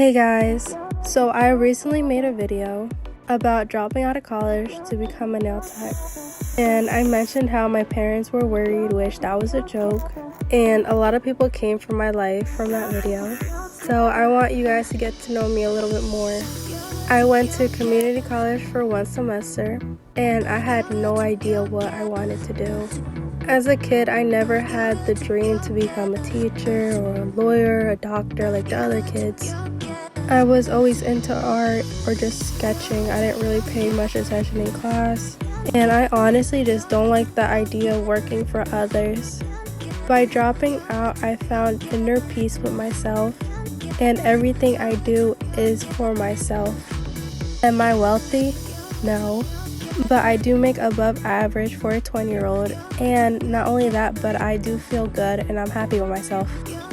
Hey guys, so I recently made a video about dropping out of college to become a nail tech, and I mentioned how my parents were worried, wished that was a joke, and a lot of people came from my life from that video. So I want you guys to get to know me a little bit more. I went to community college for 1 semester, and I had no idea what I wanted to do. As a kid, I never had the dream to become a teacher or a lawyer, a doctor like the other kids. I was always into art or just sketching. I didn't really pay much attention in class. And I honestly just don't like the idea of working for others. By dropping out, I found inner peace with myself, and everything I do is for myself. Am I wealthy? No. But I do make above average for a 20-year-old, and not only that, but I do feel good and I'm happy with myself.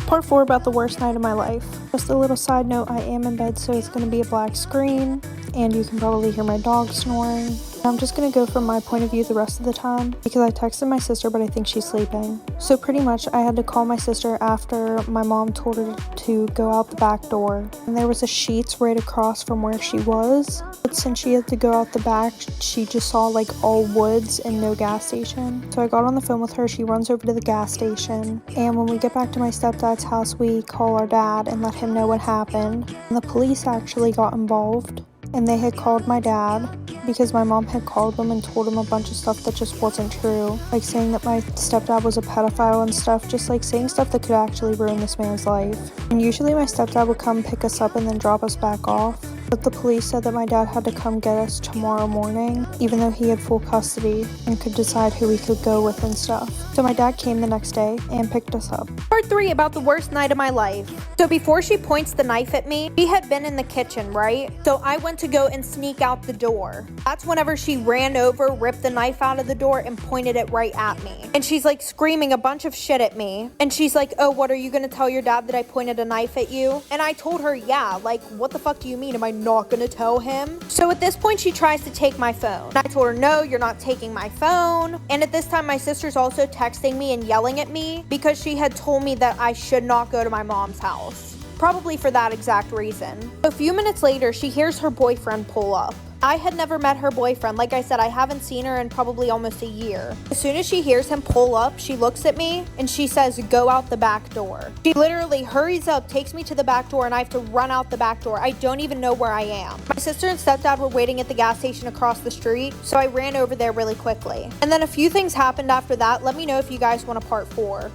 Part 4 about the worst night of my life. Just a little side note, I am in bed, so it's going to be a black screen, and you can probably hear my dog snoring. I'm just going to go from my point of view the rest of the time, because I texted my sister, but I think she's sleeping. So pretty much, I had to call my sister after my mom told her to go out the back door. And there was a Sheetz right across from where she was. But since she had to go out the back, she just saw like all woods and no gas station. So I got on the phone with her, she runs over to the gas station. And when we get back to my stepdad's house, we call our dad and let him know what happened. And the police actually got involved. And they had called my dad because my mom had called them and told him a bunch of stuff that just wasn't true. Like saying that my stepdad was a pedophile and stuff, just like saying stuff that could actually ruin this man's life. And usually my stepdad would come pick us up and then drop us back off. But the police said that my dad had to come get us tomorrow morning, even though he had full custody and could decide who we could go with and stuff. So my dad came the next day and picked us up. Part 3 about the worst night of my life. So before she points the knife at me, she had been in the kitchen, right? So I went to go and sneak out the door. That's whenever she ran over, ripped the knife out of the door, and pointed it right at me. And she's like screaming a bunch of shit at me. And she's like, oh, what, are you gonna tell your dad that I pointed a knife at you? And I told her, yeah, like, what the fuck do you mean? Am I not gonna tell him? So at this point, she tries to take my phone. I told her, no, you're not taking my phone. And at this time, my sister's also texting me and yelling at me because she had told me that I should not go to my mom's house. Probably for that exact reason. A few minutes later, she hears her boyfriend pull up. I had never met her boyfriend. Like I said, I haven't seen her in probably almost a year. As soon as she hears him pull up, she looks at me and she says, go out the back door. She literally hurries up, takes me to the back door, and I have to run out the back door. I don't even know where I am. My sister and stepdad were waiting at the gas station across the street, so I ran over there really quickly. And then a few things happened after that. Let me know if you guys want a part 4.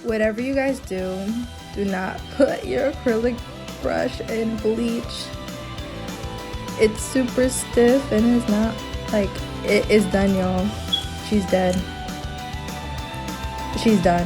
Whatever you guys do not put your acrylic brush in bleach. It's super stiff and it's not, like, it is done, y'all. She's dead. She's done.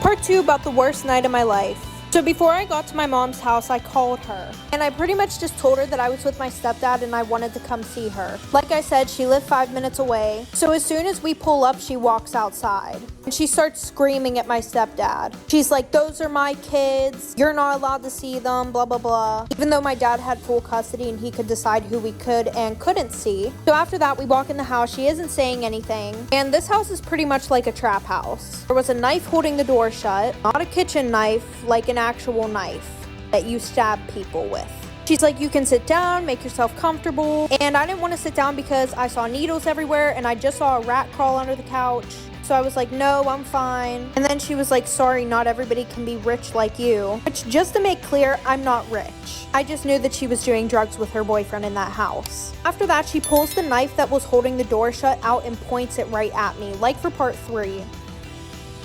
Part 2 about the worst night of my life. So before I got to my mom's house, I called her. And I pretty much just told her that I was with my stepdad and I wanted to come see her. Like I said, she lived 5 minutes away. So as soon as we pull up, she walks outside. And she starts screaming at my stepdad. She's like, those are my kids. You're not allowed to see them, blah, blah, blah. Even though my dad had full custody and he could decide who we could and couldn't see. So after that, we walk in the house. She isn't saying anything. And this house is pretty much like a trap house. There was a knife holding the door shut. Not a kitchen knife, like an actual knife that you stab people with. She's like, you can sit down, make yourself comfortable. And I didn't want to sit down because I saw needles everywhere and I just saw a rat crawl under the couch. So I was like, no, I'm fine. And then she was like, sorry, not everybody can be rich like you. Which, just to make clear, I'm not rich. I just knew that she was doing drugs with her boyfriend in that house. After that, she pulls the knife that was holding the door shut out and points it right at me, like for part 3.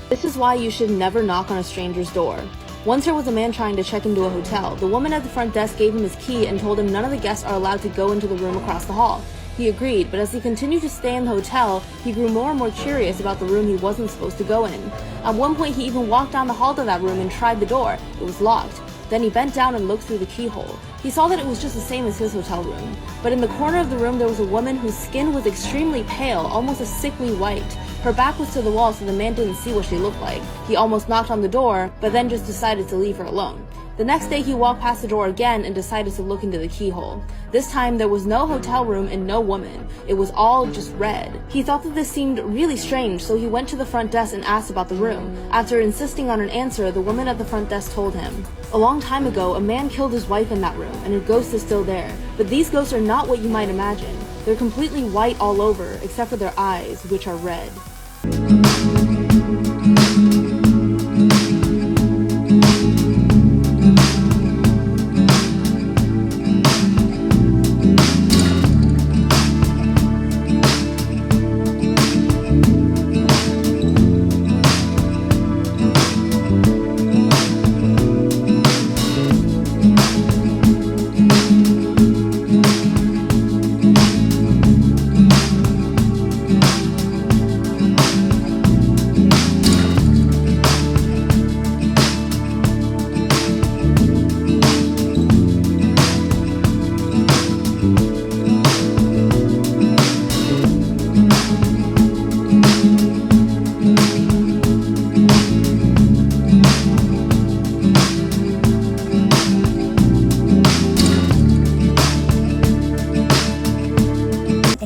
This is why you should never knock on a stranger's door. Once there was a man trying to check into a hotel. The woman at the front desk gave him his key and told him none of the guests are allowed to go into the room across the hall. He agreed, but as he continued to stay in the hotel, he grew more and more curious about the room he wasn't supposed to go in. At one point, he even walked down the hall to that room and tried the door. It was locked. Then he bent down and looked through the keyhole. He saw that it was just the same as his hotel room. But in the corner of the room, there was a woman whose skin was extremely pale, almost a sickly white. Her back was to the wall, so the man didn't see what she looked like. He almost knocked on the door, but then just decided to leave her alone. The next day, he walked past the door again and decided to look into the keyhole. This time, there was no hotel room and no woman. It was all just red. He thought that this seemed really strange, so he went to the front desk and asked about the room. After insisting on an answer, the woman at the front desk told him, "A long time ago, a man killed his wife in that room, and her ghost is still there. But these ghosts are not what you might imagine. They're completely white all over, except for their eyes, which are red."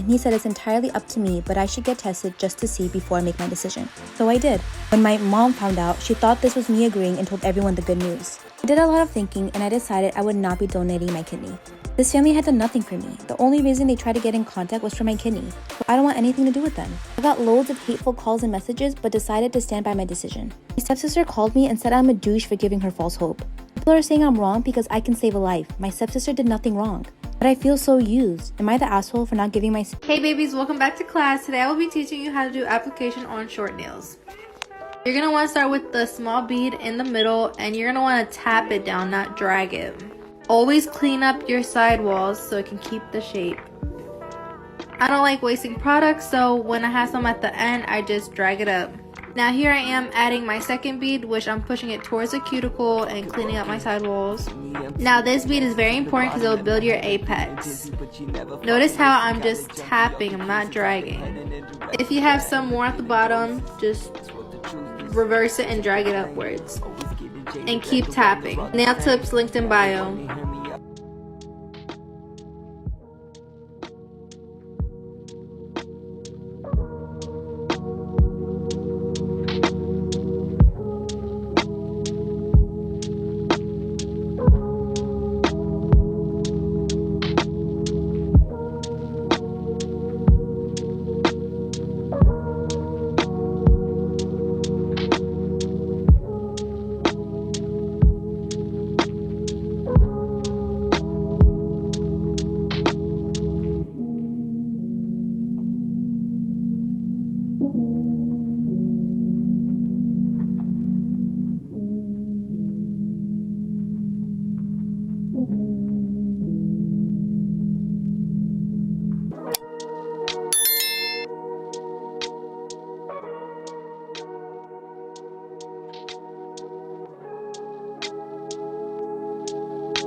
He said it's entirely up to me, but I should get tested just to see before I make my decision. So I did. When my mom found out, she thought this was me agreeing and told everyone the good news. I did a lot of thinking and I decided I would not be donating my kidney. This family had done nothing for me. The only reason they tried to get in contact was for my kidney. So I don't want anything to do with them. I got loads of hateful calls and messages, but decided to stand by my decision. My stepsister called me and said I'm a douche for giving her false hope. People are saying I'm wrong because I can save a life. My stepsister did nothing wrong. But I feel so used. Am I the asshole for not giving my... Hey babies, welcome back to class. Today I will be teaching you how to do application on short nails. You're going to want to start with the small bead in the middle and you're going to want to tap it down, not drag it. Always clean up your side walls so it can keep the shape. I don't like wasting products, so when I have some at the end, I just drag it up. Now here I am adding my second bead, which I'm pushing it towards the cuticle and cleaning up my side walls. Now this bead is very important because it will build your apex. Notice how I'm just tapping, I'm not dragging. If you have some more at the bottom, just reverse it and drag it upwards. And keep tapping. Nail tips linked in bio.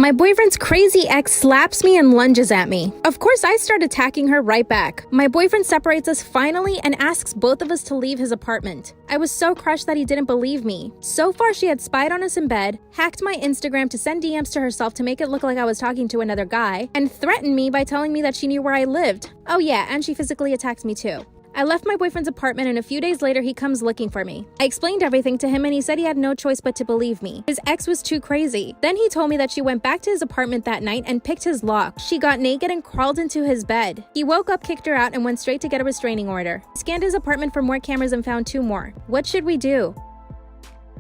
My boyfriend's crazy ex slaps me and lunges at me. Of course, I start attacking her right back. My boyfriend separates us finally and asks both of us to leave his apartment. I was so crushed that he didn't believe me. So far, she had spied on us in bed, hacked my Instagram to send DMs to herself to make it look like I was talking to another guy, and threatened me by telling me that she knew where I lived. Oh yeah, and she physically attacked me too. I left my boyfriend's apartment and a few days later he comes looking for me. I explained everything to him and he said he had no choice but to believe me. His ex was too crazy. Then he told me that she went back to his apartment that night and picked his lock. She got naked and crawled into his bed. He woke up, kicked her out, and went straight to get a restraining order. He scanned his apartment for more cameras and found 2 more. What should we do?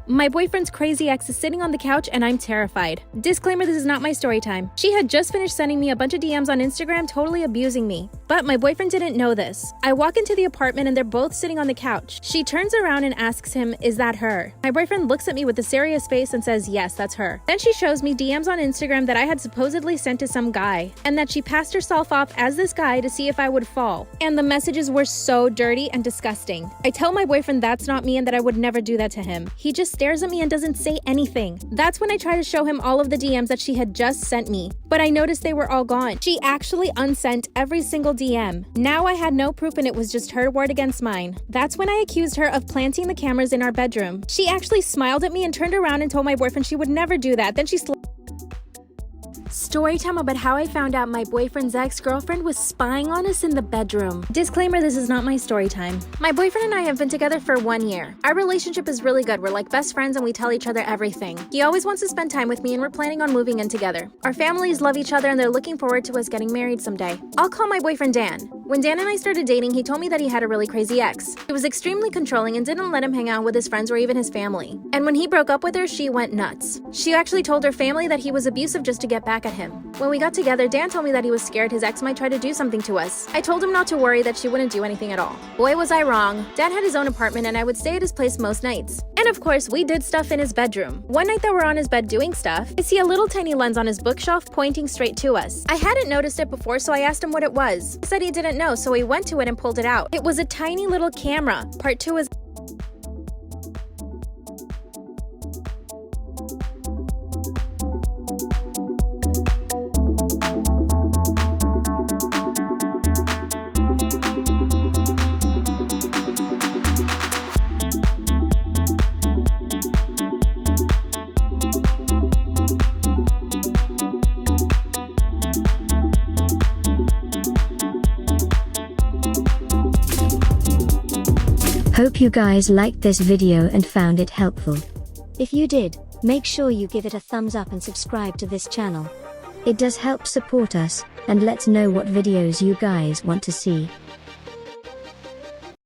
My boyfriend's crazy ex is sitting on the couch and I'm terrified. Disclaimer, this is not my story time. She had just finished sending me a bunch of DMs on Instagram totally abusing me. But my boyfriend didn't know this. I walk into the apartment and they're both sitting on the couch. She turns around and asks him, "Is that her?" My boyfriend looks at me with a serious face and says, "Yes, that's her." Then she shows me DMs on Instagram that I had supposedly sent to some guy, and that she passed herself off as this guy to see if I would fall. And the messages were so dirty and disgusting. I tell my boyfriend that's not me and that I would never do that to him. He just just stares at me and doesn't say anything. That's when I try to show him all of the DMs that she had just sent me, but I noticed they were all gone. She actually unsent every single DM. Now I had no proof and it was just her word against mine. That's when I accused her of planting the cameras in our bedroom. She actually smiled at me and turned around and told my boyfriend she would never do that. Then she Storytime about how I found out my boyfriend's ex-girlfriend was spying on us in the bedroom. Disclaimer, this is not my story time. My boyfriend and I have been together for 1 year. Our relationship is really good. We're like best friends and we tell each other everything. He always wants to spend time with me and we're planning on moving in together. Our families love each other and they're looking forward to us getting married someday. I'll call my boyfriend Dan. When Dan and I started dating, he told me that he had a really crazy ex. He was extremely controlling and didn't let him hang out with his friends or even his family. And when he broke up with her, she went nuts. She actually told her family that he was abusive just to get back at him. When we got together, Dan told me that he was scared his ex might try to do something to us. I told him not to worry, that she wouldn't do anything at all. Boy, was I wrong. Dan had his own apartment and I would stay at his place most nights. And of course, we did stuff in his bedroom. One night that we're on his bed doing stuff, I see a little tiny lens on his bookshelf pointing straight to us. I hadn't noticed it before, so I asked him what it was. He said he didn't know, so he went to it and pulled it out. It was a tiny little camera. Part 2 is Hope you guys liked this video and found it helpful. If you did, make sure you give it a thumbs up and subscribe to this channel. It does help support us, and let's know what videos you guys want to see.